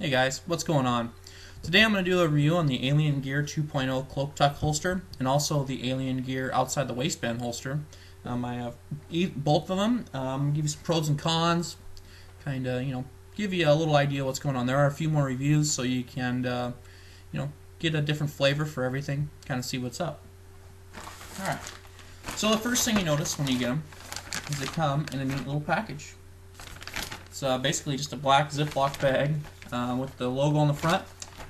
Hey guys, what's going on? Today I'm going to do a review on the Alien Gear 2.0 Cloak Tuck holster and also the Alien Gear outside the waistband holster. I have both of them. Give you some pros and cons, kind of give you a little idea what's going on. There are a few more reviews so you can get a different flavor for everything, kind of see what's up. All right. So the first thing you notice when you get them is they come in a neat little package. It's basically just a black Ziploc bag with the logo on the front.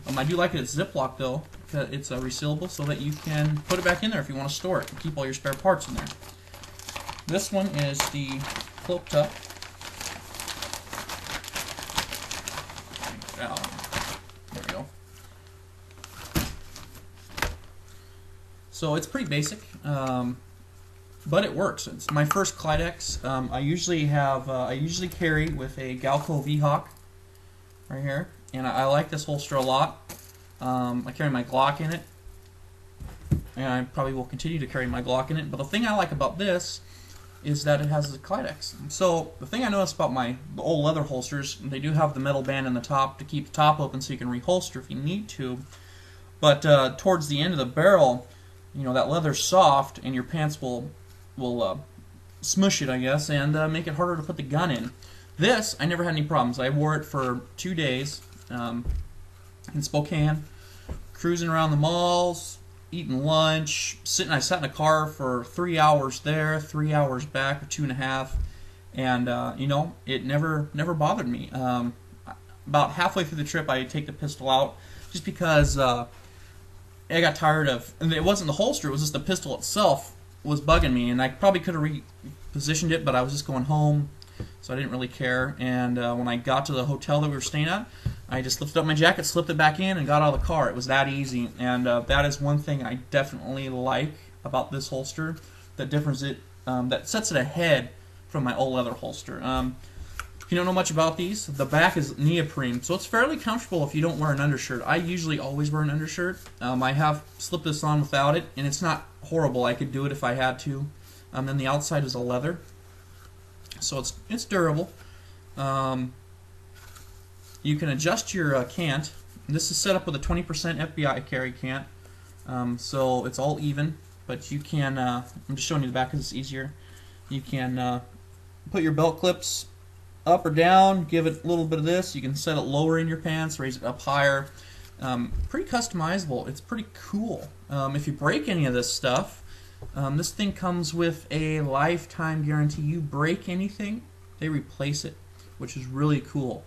I do like it it's Ziploc though, because it's resealable so that you can put it back in there if you want to store it and keep all your spare parts in there. This one is the Cloak Tuck. There we go. So it's pretty basic, but it works. It's my first Clydex. I usually carry with a Galco V-Hawk right here, and I like this holster a lot. I carry my Glock in it, and I probably will continue to carry my Glock in it. But the thing I like about this is that it has a Clydex. So the thing I noticed about the old leather holsters, they do have the metal band in the top to keep the top open so you can reholster if you need to. But towards the end of the barrel, that leather's soft, and your pants will smush it, I guess, and make it harder to put the gun in. This, I never had any problems. I wore it for 2 days in Spokane, cruising around the malls, eating lunch, I sat in a car for 3 hours there, 3 hours back, or 2.5, and it never bothered me. About halfway through the trip, I take the pistol out just because I got tired of, and it wasn't the holster, it was just the pistol itself was bugging me, and I probably could have repositioned it, but I was just going home, so I didn't really care. And when I got to the hotel that we were staying at, I just lifted up my jacket, slipped it back in, and got out of the car. It was that easy, and that is one thing I definitely like about this holster. That sets it ahead from my old leather holster. If you don't know much about these, the back is neoprene, so it's fairly comfortable if you don't wear an undershirt. I usually always wear an undershirt. I have slipped this on without it, and it's not horrible. I could do it if I had to. Then the outside is a leather, so it's durable. You can adjust your cant. This is set up with a 20% FBI carry cant, so it's all even. But you can, I'm just showing you the back because it's easier. You can put your belt clips up or down, give it a little bit of this. You can set it lower in your pants, raise it up higher. Pretty customizable. It's pretty cool. If you break any of this stuff, this thing comes with a lifetime guarantee. You break anything, they replace it, which is really cool.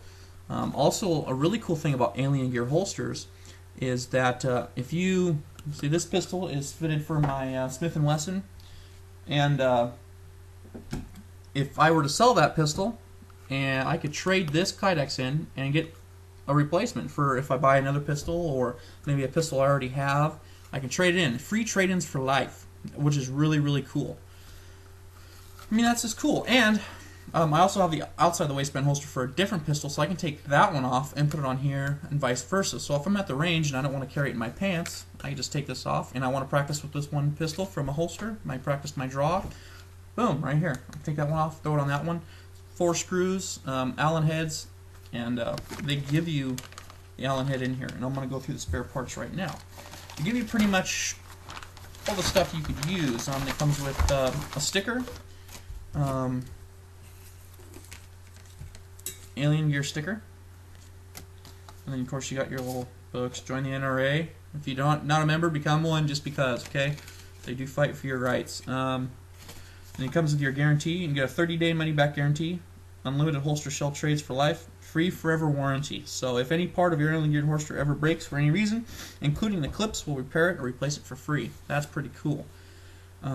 Also, a really cool thing about Alien Gear holsters is that if you see, this pistol is fitted for my Smith & Wesson, and if I were to sell that pistol, and I could trade this Kydex in and get a replacement for if I buy another pistol or maybe a pistol I already have, I can trade it in. Free trade-ins for life, which is really, really cool. I mean, that's just cool. And I also have the outside the waistband holster for a different pistol, so I can take that one off and put it on here and vice versa. So if I'm at the range and I don't want to carry it in my pants, I can just take this off, and I want to practice with this one pistol from a holster. I practice my draw. Boom, right here. I take that one off, throw it on that one. 4 screws, Allen heads, and they give you the Allen head in here. And I'm going to go through the spare parts right now. They give you pretty much all the stuff you could use. It comes with a sticker, Alien Gear sticker, and then of course you got your little books. Join the NRA. If you're not a member, become one just because. Okay, they do fight for your rights. And it comes with your guarantee. You can get a 30-day money-back guarantee, unlimited holster shell trades for life, free forever warranty. So if any part of your Alien Gear holster ever breaks for any reason, including the clips, we'll repair it or replace it for free. That's pretty cool. It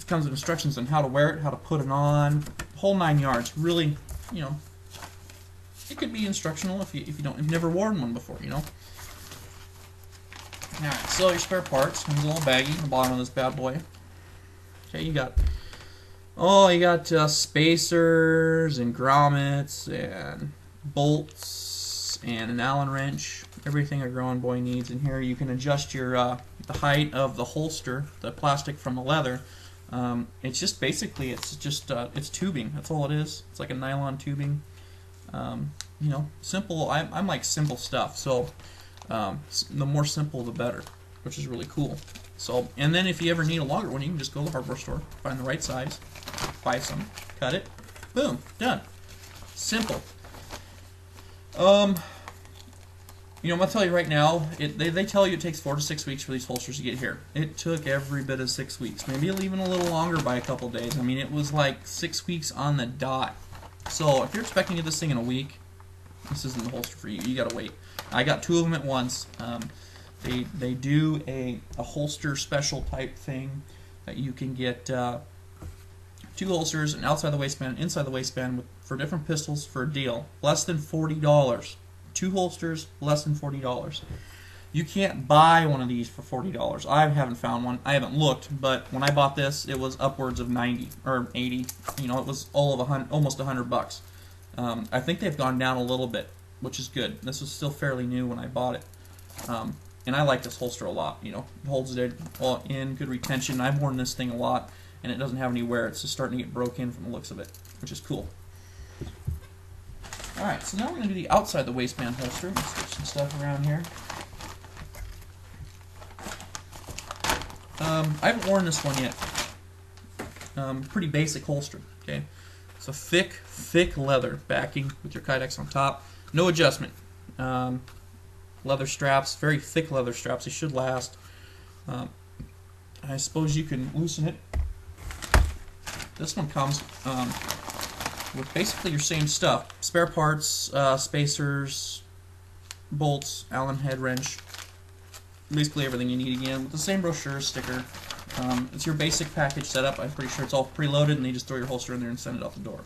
comes with instructions on how to wear it, how to put it on, the whole 9 yards. Really, it could be instructional if you've never worn one before, Alright, so your spare parts. Comes a little baggie on the bottom of this bad boy. Okay, you got spacers and grommets and bolts and an Allen wrench. Everything a growing boy needs in here. You can adjust your the height of the holster, the plastic from the leather. It's just basically it's tubing. That's all it is. It's like a nylon tubing. You know, simple. I'm like simple stuff, so the more simple the better, which is really cool. So, and then if you ever need a longer one, you can just go to the hardware store, find the right size, buy some, cut it, boom, done. Simple. You know, I'm gonna tell you right now. They tell you it takes 4 to 6 weeks for these holsters to get here. It took every bit of 6 weeks, maybe even a little longer by a couple days. I mean, it was like 6 weeks on the dot. So if you're expecting to get this thing in a week, this isn't the holster for you. You gotta wait. I got 2 of them at once. They do a holster special type thing that you can get 2 holsters, an outside the waistband, inside the waistband for different pistols for a deal. Less than $40. 2 holsters, less than $40. You can't buy one of these for $40. I haven't found one. I haven't looked, but when I bought this, it was upwards of 90 or 80. You know, it was almost $100. I think they've gone down a little bit, which is good. This was still fairly new when I bought it. And I like this holster a lot. You know, it holds it all in, good retention. I've worn this thing a lot, and it doesn't have any wear. It's just starting to get broken from the looks of it, which is cool. Alright, so now we're going to do the outside the waistband holster. Let's switch some stuff around here. I haven't worn this one yet. Pretty basic holster, okay? So thick leather backing with your Kydex on top. No adjustment. Leather straps, very thick leather straps. They should last. I suppose you can loosen it. This one comes with basically your same stuff. Spare parts, spacers, bolts, Allen head wrench. Basically everything you need again with the same brochure, sticker. It's your basic package setup. I'm pretty sure it's all preloaded and you just throw your holster in there and send it out the door.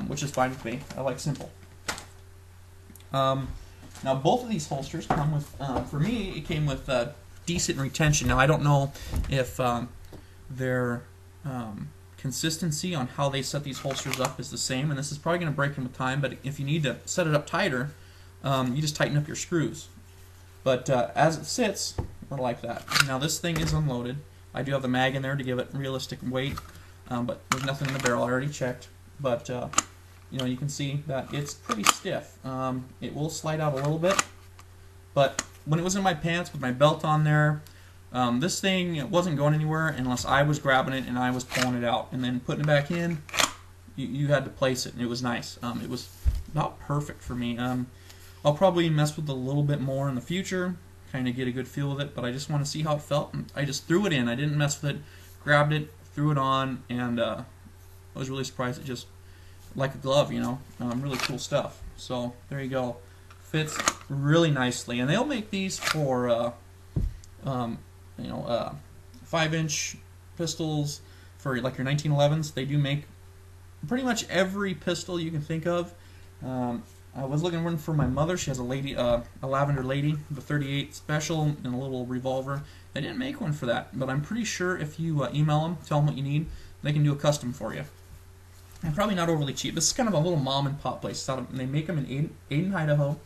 Which is fine with me. I like simple. Now both of these holsters come with, for me, it came with decent retention. Now I don't know if their consistency on how they set these holsters up is the same, and this is probably going to break them with time, but if you need to set it up tighter, you just tighten up your screws. But as it sits, we're like that. Now this thing is unloaded. I do have the mag in there to give it realistic weight, but there's nothing in the barrel. I already checked. But you know, you can see that it's pretty stiff. It will slide out a little bit, but when it was in my pants with my belt on there, this thing wasn't going anywhere unless I was grabbing it and I was pulling it out. And then putting it back in, you had to place it, and it was nice. It was not perfect for me. I'll probably mess with it a little bit more in the future, kind of get a good feel with it, but I just want to see how it felt. I just threw it in. I didn't mess with it, grabbed it, threw it on, and I was really surprised. It just, like a glove, you know, really cool stuff. So there you go. Fits really nicely, and they'll make these for you know, 5-inch pistols for like your 1911s. They do make pretty much every pistol you can think of. I was looking one for my mother. She has a lavender lady, the 38 special, and a little revolver. They didn't make one for that, but I'm pretty sure if you email them, tell them what you need, they can do a custom for you. And probably not overly cheap. This is kind of a little mom and pop place. They make them in Aden, Idaho.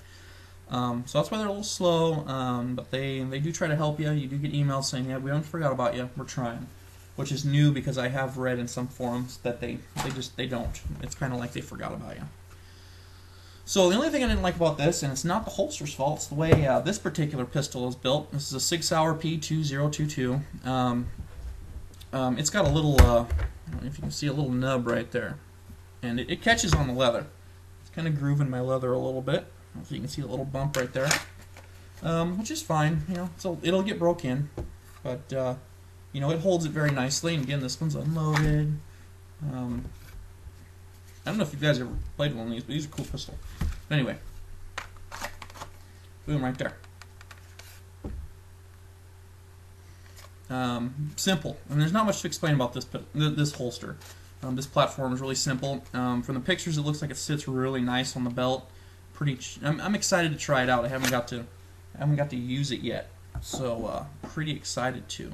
So that's why they're a little slow, but they do try to help you. You do get emails saying, yeah, we haven't forgot about you, we're trying. Which is new because I have read in some forums that they don't. It's kind of like they forgot about you. So the only thing I didn't like about this, and it's not the holster's fault, it's the way this particular pistol is built. This is a Sig Sauer P2022. It's got a little, I don't know if you can see a little nub right there. And it catches on the leather. It's kind of grooving my leather a little bit. I don't know if you can see a little bump right there. Which is fine, you know, so it'll get broke in. But, you know, it holds it very nicely. And again, this one's unloaded. I don't know if you guys ever played one of these, but these are cool pistols. But anyway, boom, right there. Simple, and there's not much to explain about this holster. This platform is really simple. From the pictures, it looks like it sits really nice on the belt. I'm excited to try it out. I haven't got to use it yet, so pretty excited to.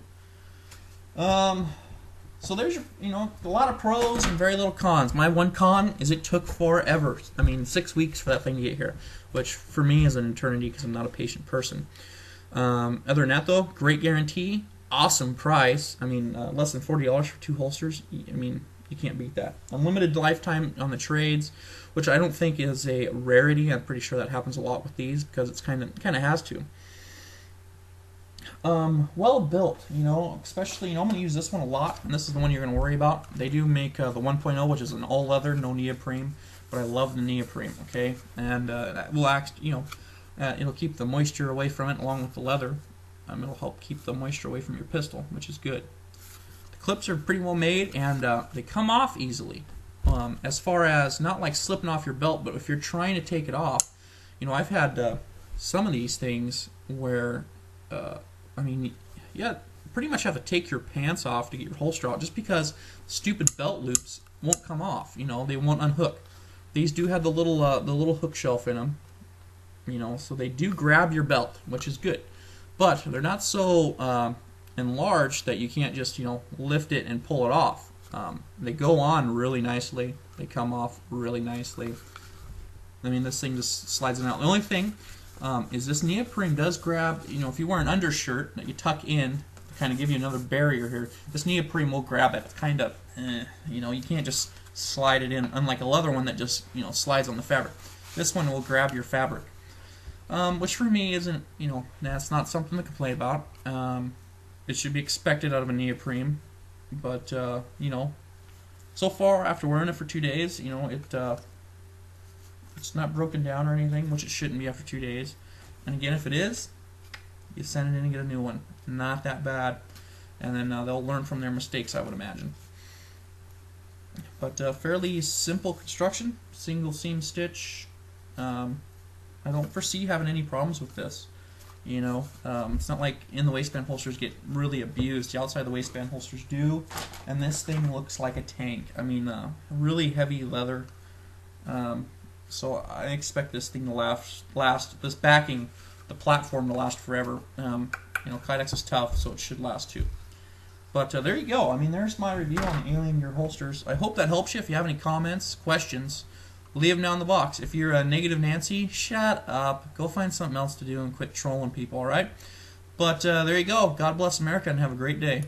So there's your, you know, a lot of pros and very little cons. My one con is it took forever. I mean, 6 weeks for that thing to get here, which for me is an eternity because I'm not a patient person. Other than that, though, great guarantee, awesome price. I mean, less than $40 for 2 holsters. I mean, You can't beat that. Unlimited lifetime on the trades, which I don't think is a rarity. I'm pretty sure that happens a lot with these because it's kind of has to. Well built, you know, especially, you know, I'm going to use this one a lot, and this is the one you're going to worry about. They do make the 1.0, which is an all leather, no neoprene, but I love the neoprene, okay? And that will act, you know, it'll keep the moisture away from it along with the leather. It'll help keep the moisture away from your pistol, which is good. The clips are pretty well made, and they come off easily. As far as not like slipping off your belt, but if you're trying to take it off, you know, I've had some of these things where I mean, yeah, pretty much have to take your pants off to get your holster out just because stupid belt loops won't come off. You know, they won't unhook. These do have the little hook shelf in them. You know, so they do grab your belt, which is good. But they're not so enlarged that you can't just, you know, lift it and pull it off. They go on really nicely. They come off really nicely. I mean, this thing just slides in and out. The only thing is this neoprene does grab, you know, if you wear an undershirt that you tuck in to kind of give you another barrier here, this neoprene will grab it. It's kind of, you know, you can't just slide it in, unlike a leather one that just, you know, slides on the fabric. This one will grab your fabric, which for me isn't, you know, that's not something to complain about. It should be expected out of a neoprene, but, you know, so far after wearing it for 2 days, you know, it's not broken down or anything, which it shouldn't be after 2 days. And again, if it is, you send it in and get a new one. Not that bad. And then they'll learn from their mistakes, I would imagine. But fairly simple construction, single seam stitch. I don't foresee having any problems with this. You know, it's not like in the waistband holsters get really abused. The outside of the waistband holsters do, and this thing looks like a tank. I mean, really heavy leather. So I expect this thing to last. This backing, the platform, to last forever. You know, Kydex is tough, so it should last too. But there you go. I mean, there's my review on the Alien Gear holsters. I hope that helps you. If you have any comments, questions, leave them down in the box. If you're a negative Nancy, shut up. Go find something else to do and quit trolling people, alright? But there you go. God bless America and have a great day.